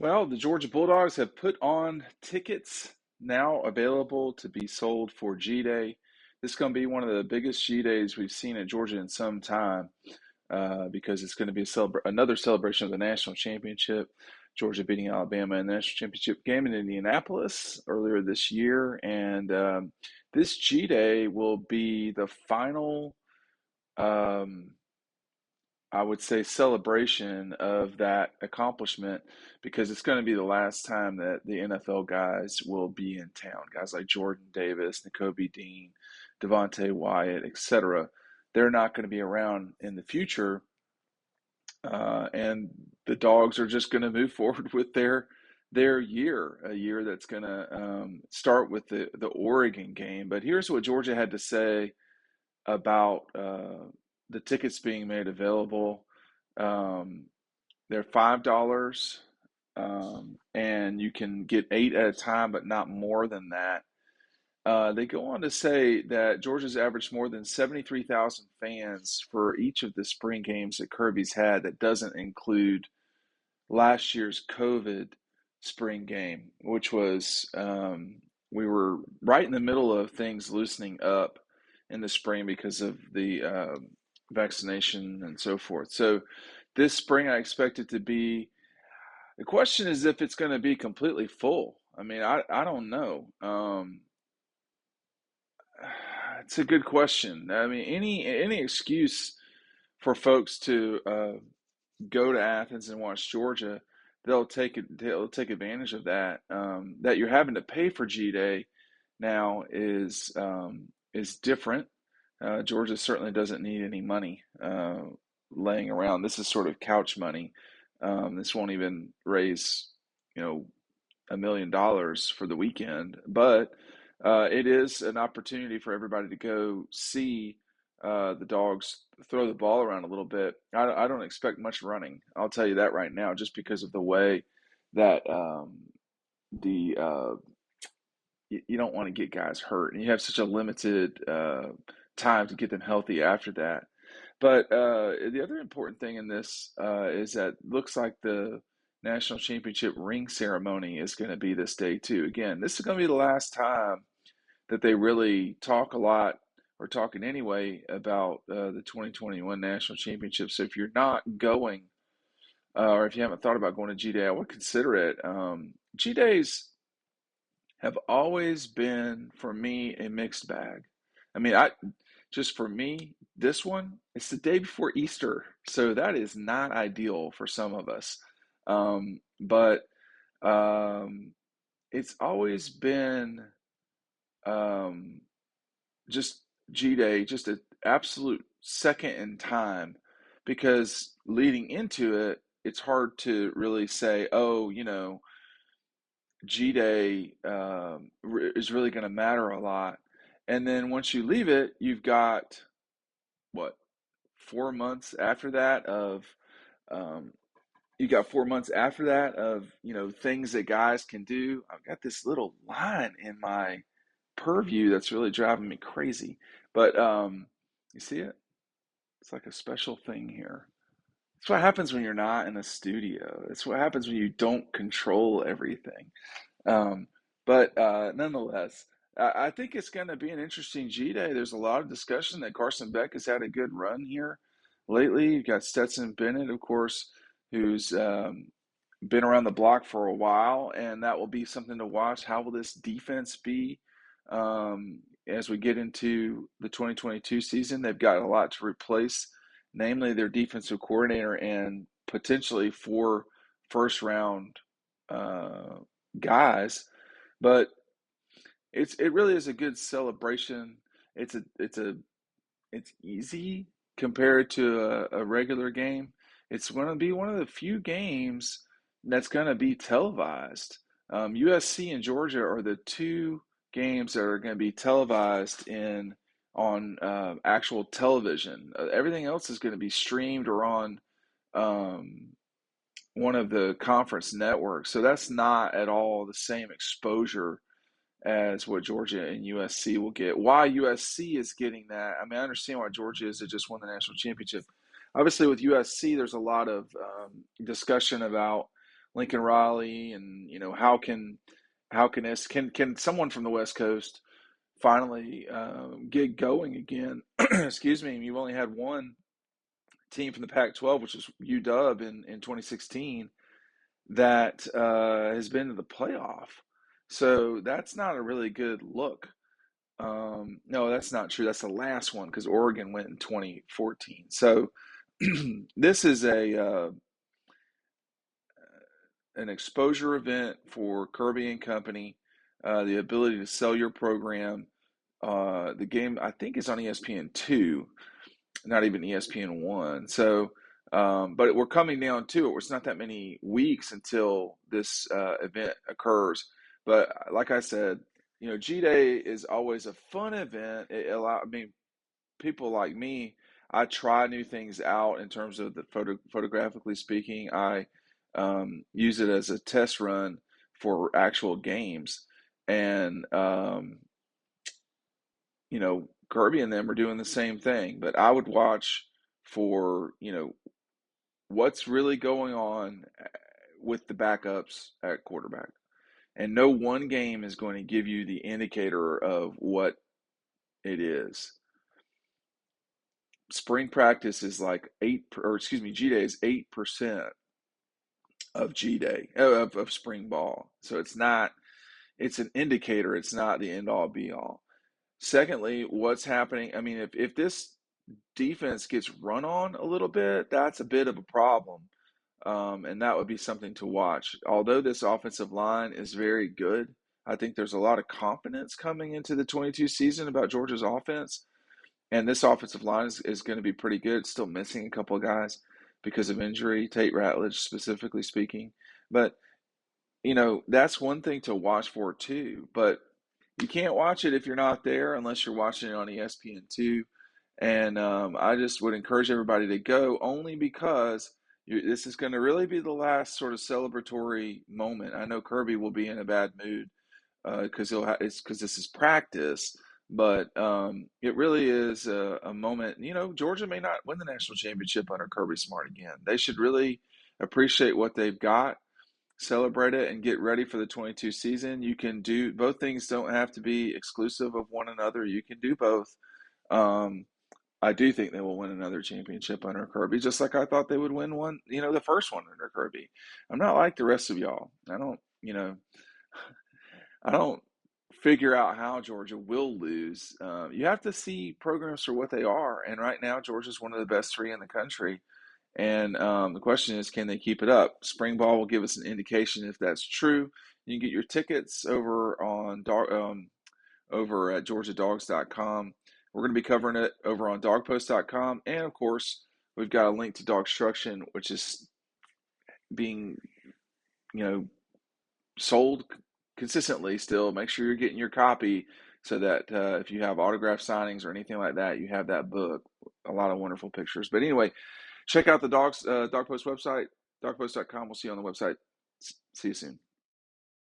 Well, the Georgia Bulldogs have put on tickets now available to be sold for G Day. This is going to be one of the biggest G Days we've seen at Georgia in some time because it's going to be another celebration of the national championship. Georgia beating Alabama in the national championship game in Indianapolis earlier this year. And this G Day will be the final. Um, I would say celebration of that accomplishment because it's going to be the last time that the NFL guys will be in town. Guys like Jordan Davis, Nakobe Dean, Devontae Wyatt, etc. They're not going to be around in the future, and the Dogs are just going to move forward with their year, a year that's going to start with the Oregon game. But here's what Georgia had to say about the tickets being made available. Um, they're $5, and you can get 8 at a time, but not more than that. They go on to say that Georgia's averaged more than 73,000 fans for each of the spring games that Kirby's had. That doesn't include last year's COVID spring game, which was we were right in the middle of things loosening up in the spring because of the vaccination and so forth. So this spring, I expect it to be. The question is if it's going to be completely full. I mean, I don't know. It's a good question. I mean, any excuse for folks to go to Athens and watch Georgia, they'll take advantage of that. That you're having to pay for G Day now is different. Georgia certainly doesn't need any money laying around. This is sort of couch money. This won't even raise, you know, $1 million for the weekend, but it is an opportunity for everybody to go see the Dogs throw the ball around a little bit. I don't expect much running. I'll tell you that right now, just because of the way that the you don't want to get guys hurt, and you have such a limited time to get them healthy after that. But the other important thing in this is that looks like the national championship ring ceremony is going to be this day too. Again, this is going to be the last time that they really talk a lot or talking anyway about the 2021 national championship. So if you're not going, or if you haven't thought about going to G Day, I would consider it. G Days have always been for me a mixed bag. I mean, I just for me, this one, it's the day before Easter, so that is not ideal for some of us. But it's always been um, just G Day, just an absolute second in time, because leading into it, it's hard to really say, oh, G Day is really going to matter a lot. And then once you leave it, you've got what, 4 months after that of um, you got 4 months after that of things that guys can do. I've got this little line in my purview that's really driving me crazy. But you see it? It's like a special thing here. It's what happens when you're not in a studio. It's what happens when you don't control everything. Um, but nonetheless, I think it's going to be an interesting G Day. There's a lot of discussion that Carson Beck has had a good run here lately. You've got Stetson Bennett, of course, who's been around the block for a while, and that will be something to watch. How will this defense be as we get into the 2022 season? They've got a lot to replace, namely their defensive coordinator and potentially 4 first-round guys. But it really is a good celebration. It's easy compared to a regular game. It's going to be one of the few games that's going to be televised. USC and Georgia are the 2 games that are going to be televised on actual television. Everything else is going to be streamed or on um, one of the conference networks. So that's not at all the same exposure as what Georgia and USC will get. Why USC is getting that, I mean, I understand why Georgia is. It just won the national championship. Obviously, with USC, there's a lot of discussion about Lincoln Riley, and can someone from the West Coast finally get going again? Excuse me. You've only had one team from the Pac-12, which is UW in 2016, that has been to the playoff. So that's not a really good look. No, that's not true. That's the last one because Oregon went in 2014. So this is an exposure event for Kirby and Company, the ability to sell your program. The game, I think, is on ESPN2, not even ESPN1. So, but we're coming down to it. It's not that many weeks until this event occurs. But like I said, G-Day is always a fun event. I mean, people like me, I try new things out in terms of the photographically speaking. I use it as a test run for actual games, and Kirby and them are doing the same thing. But I would watch for what's really going on with the backups at quarterback, and no one game is going to give you the indicator of what it is. Spring practice is like G-Day is 8% of G-Day of spring ball. So it's an indicator. It's not the end all be all. Secondly, what's happening? I mean, if this defense gets run on a little bit, that's a bit of a problem. And that would be something to watch. Although this offensive line is very good, I think there's a lot of confidence coming into the 22 season about Georgia's offense. And this offensive line is going to be pretty good. It's still missing a couple of guys because of injury, Tate Ratledge specifically speaking. But, that's one thing to watch for too. But you can't watch it if you're not there unless you're watching it on ESPN2. And I just would encourage everybody to go only because this is going to really be the last sort of celebratory moment. I know Kirby will be in a bad mood because this is practice, but it really is a moment. Georgia may not win the national championship under Kirby Smart again. They should really appreciate what they've got, celebrate it, and get ready for the 22 season. You can do both things. Don't have to be exclusive of one another. You can do both. I do think they will win another championship under Kirby, just like I thought they would win one, the first one under Kirby. I'm not like the rest of y'all. I don't figure out how Georgia will lose. You have to see programs for what they are, and right now Georgia's one of the best three in the country. And the question is, can they keep it up? Spring ball will give us an indication if that's true. You can get your tickets over at GeorgiaDawgs.com. We're going to be covering it over on DawgPost.com, and of course, we've got a link to DAWGSTRUCTION, which is being, sold consistently still. Make sure you're getting your copy so that if you have autograph signings or anything like that, you have that book. A lot of wonderful pictures. But anyway, check out the DawgPost website, DawgPost.com. We'll see you on the website. See you soon.